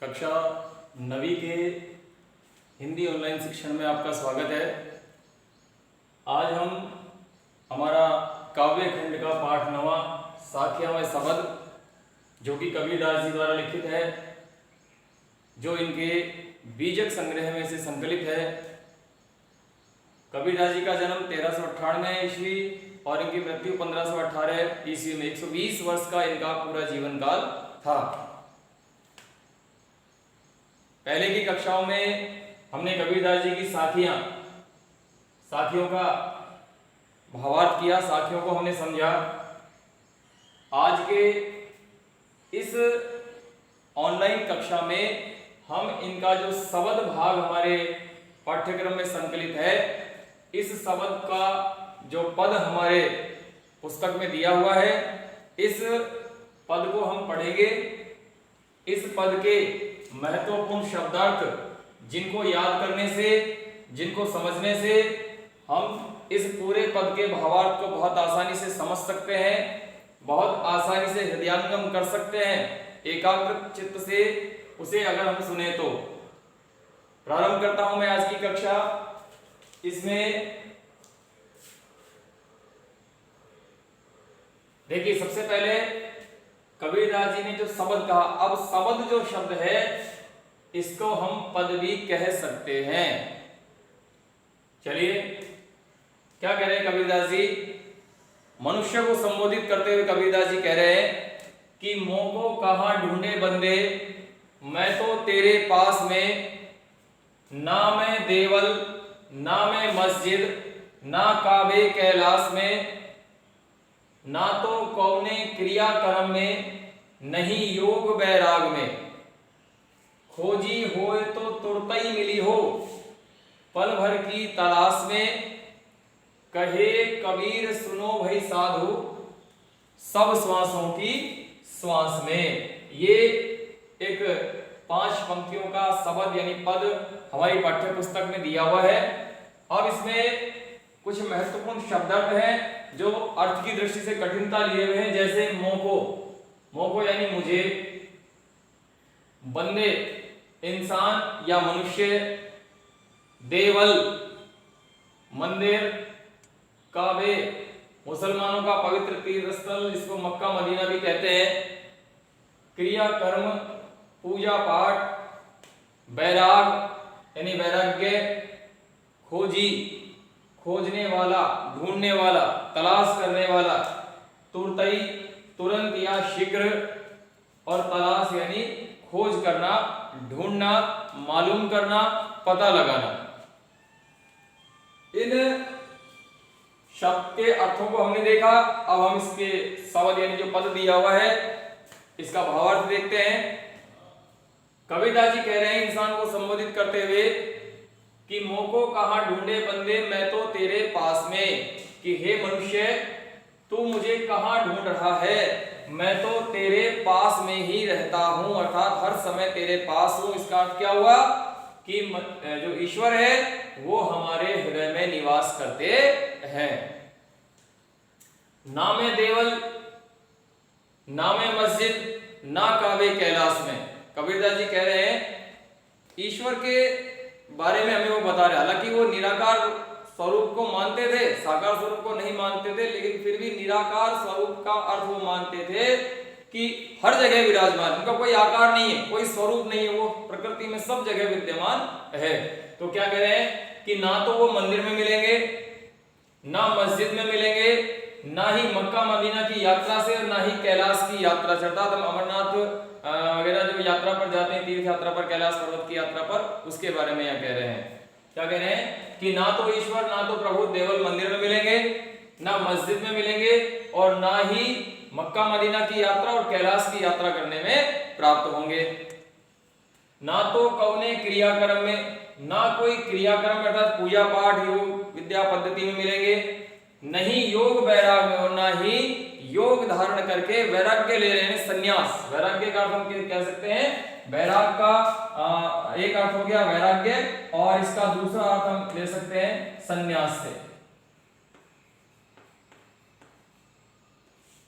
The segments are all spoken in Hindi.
कक्षा 9वीं के हिंदी ऑनलाइन शिक्षण में आपका स्वागत है। आज हम हमारा काव्य खंड का पाठ 9वां साखियाँ व शब्द जो कि कबीरदास जी द्वारा लिखित है, जो इनके बीजक संग्रह में से संकलित है। कबीरदास जी का जन्म 1398 ईस्वी और इनकी मृत्यु 1518 ईस्वी में 120 वर्ष का इनका पूरा जीवन काल था। पहले की कक्षाओं में हमने कबीरदास जी की साखियों का भावार्थ किया, साखियों को हमने समझा। आज के इस ऑनलाइन कक्षा में हम इनका जो शब्द भाग हमारे पाठ्यक्रम में संकलित है, इस शब्द का जो पद हमारे पुस्तक में दिया हुआ है, इस पद को हम पढ़ेंगे। इस पद के महत्वपूर्ण शब्दार्थ जिनको याद करने से, जिनको समझने से हम इस पूरे पद के भावार्थ को बहुत आसानी से समझ सकते हैं, बहुत आसानी से हृदयंगम कर सकते हैं। एकाग्र चित्त से उसे अगर हम सुने तो प्रारंभ करता हूं मैं आज की कक्षा। इसमें देखिए, सबसे पहले कबीरदास जी ने जो शब्द कहा, अब शब्द जो शब्द है इसको हम पद भी कह सकते हैं। चलिए, क्या कह रहे हैं कबीरदास जी? मनुष्य को संबोधित करते हुए कबीरदास जी कह रहे हैं कि मोह को कहां ढूंढे बंदे, मैं तो तेरे पास में, ना मैं देवल ना मैं मस्जिद, ना काबे कैलाश में, ना तो कौने क्रिया कर्म में, नहीं योग वैराग में, खोजी होए तो तुरतई मिली हो, पल भर की तलाश में, कहे कबीर सुनो भई साधु, सब श्वासों की श्वास में। ये एक 5 पंक्तियों का शब्द यानी पद हमारी पाठ्य पुस्तक में दिया हुआ है। अब इसमें कुछ महत्वपूर्ण शब्दार्थ हैं जो अर्थ की दृष्टि से कठिनता लिए हुए हैं। जैसे मोह को यानी मुझे, बंदे इंसान या मनुष्य, देवल मंदिर, काबे मुसलमानों का पवित्र तीर्थ स्थल जिसको मक्का मदीना भी कहते हैं, क्रिया कर्म पूजा पाठ, वैराग यानी वैराग्य, खोजी खोजने वाला, ढूंढने वाला, तलाश करने वाला, तुरतई तुरंत या शीघ्र, और तलाश यानी खोज करना, ढूंढना, मालूम करना, पता लगाना। इन शब्द के अर्थों को हमने देखा। अब हम इसके शब्द यानी जो पद दिया हुआ है इसका भावार्थ देखते हैं। कबीरदास जी कह रहे हैं इंसान को संबोधित करते हुए कि मोह को कहां ढूंढे बंदे, मैं तो तेरे पास में, कि हे मनुष्य तू मुझे कहां ढूंढ रहा है, मैं तो तेरे पास में ही रहता हूं, अर्थात हर समय तेरे पास हूं। इसका अर्थ क्या हुआ कि जो ईश्वर है वो हमारे हृदय में निवास करते हैं। ना मैं देवल ना मैं मस्जिद, ना काबे कैलाश में। कबीरदास जी कह रहे हैं ईश्वर के बारे में हमें वो बता रहे। हालांकि वो निराकार स्वरूप को मानते थे, साकार स्वरूप को नहीं मानते थे, लेकिन फिर भी निराकार स्वरूप का अर्थ वो मानते थे कि हर जगह विराजमान, उनका कोई आकार नहीं है, कोई स्वरूप नहीं है, वो प्रकृति में सब जगह विद्यमान है। तो क्या कह रहे हैं कि ना तो वो मंदिर में मिलेंगे, ना मस्जिद में मिलेंगे, ना ही मक्का मदीना की यात्रा से, ना ही कैलाश की यात्रा से, अर्थात हम अमरनाथ वगैरह जो यात्रा पर जाते हैं, तीर्थ यात्रा पर, कैलाश पर्वत की यात्रा पर, उसके बारे में यह कह रहे हैं। क्या कह रहे हैं कि ना तो ईश्वर, ना तो प्रभु देवल मंदिर में मिलेंगे, ना मस्जिद में मिलेंगे, और ना ही मक्का मदीना की यात्रा और कैलाश की यात्रा करने में प्राप्त होंगे। ना तो कौने क्रियाक्रम में, ना कोई क्रियाक्रम अर्थात पूजा पाठ योग विद्या पद्धति में मिलेंगे, नहीं योग वैराग में, और ना ही योग धारण करके वैराग्य ले रहे हैं, संन्यास। वैराग्य का अर्थ हम कह सकते हैं, वैराग का एक अर्थ हो गया वैराग्य, और इसका दूसरा अर्थ हम ले सकते हैं संन्यास से,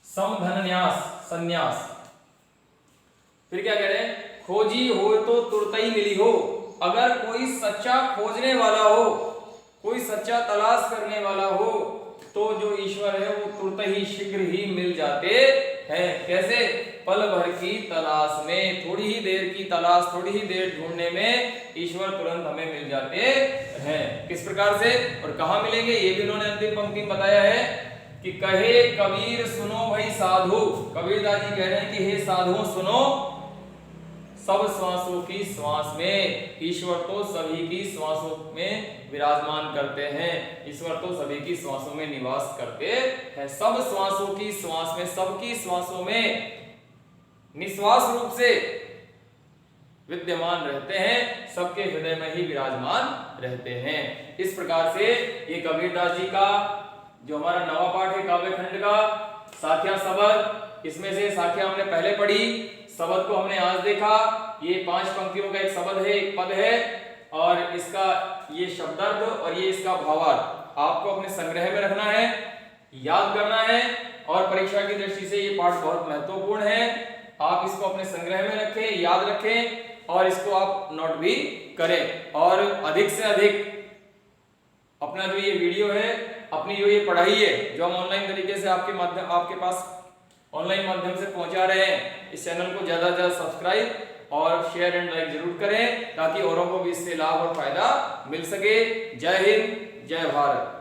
समधन्यास, संन्यास। फिर क्या कह रहे हैं, खोजी हो तो तुरतई मिली हो। अगर कोई सच्चा खोजने वाला हो, कोई सच्चा तलाश करने वाला हो, तो जो ईश्वर है वो तुरंत ही शीघ्र ही मिल जाते हैं। कैसे? पल भर की तलाश में, थोड़ी ही देर की तलाश, थोड़ी ही देर ढूंढने में ईश्वर तुरंत हमें मिल जाते हैं। किस प्रकार से और कहाँ मिलेंगे, ये भी उन्होंने अंतिम पंक्ति में बताया है कि कहे कबीर सुनो भाई साधु। कबीरदास जी कह रहे हैं कि हे साधुओं सुनो, सब श्वासों की श्वास में ईश्वर तो सभी की श्वासों में विराजमान करते हैं। ईश्वर तो सभी की श्वासों में निवास करते हैं। सब श्वासों की श्वास में, सबकी श्वासों में निश्वास रूप से विद्यमान रहते हैं, सबके हृदय में ही विराजमान रहते हैं। इस प्रकार से ये कबीरदास जी का जो हमारा नवा पाठ है काव्य खंड का साख्या शबद, इसमें से साख्या हमने पहले पढ़ी, शबद को हमने आज देखा। ये 5 पंक्तियों का एक शबद है, एक पद है, और इसका ये शब्दार्थ और ये इसका भावार्थ आपको अपने संग्रह में रखना है, याद करना है, और परीक्षा की दृष्टि से ये पाठ बहुत महत्वपूर्ण है। आप इसको अपने संग्रह में रखें, याद रखें, और इसको आप नोट भी करें। और अधिक से अधिक अपना जो ये वीडियो है, अपनी जो ये पढ़ाई है, जो हम ऑनलाइन तरीके से आपके पास ऑनलाइन माध्यम से पहुंचा रहे हैं, इस चैनल को ज्यादा से ज्यादा सब्सक्राइब और शेयर एंड लाइक जरूर करें, ताकि औरों को भी इससे लाभ और फायदा मिल सके। जय हिंद, जय भारत।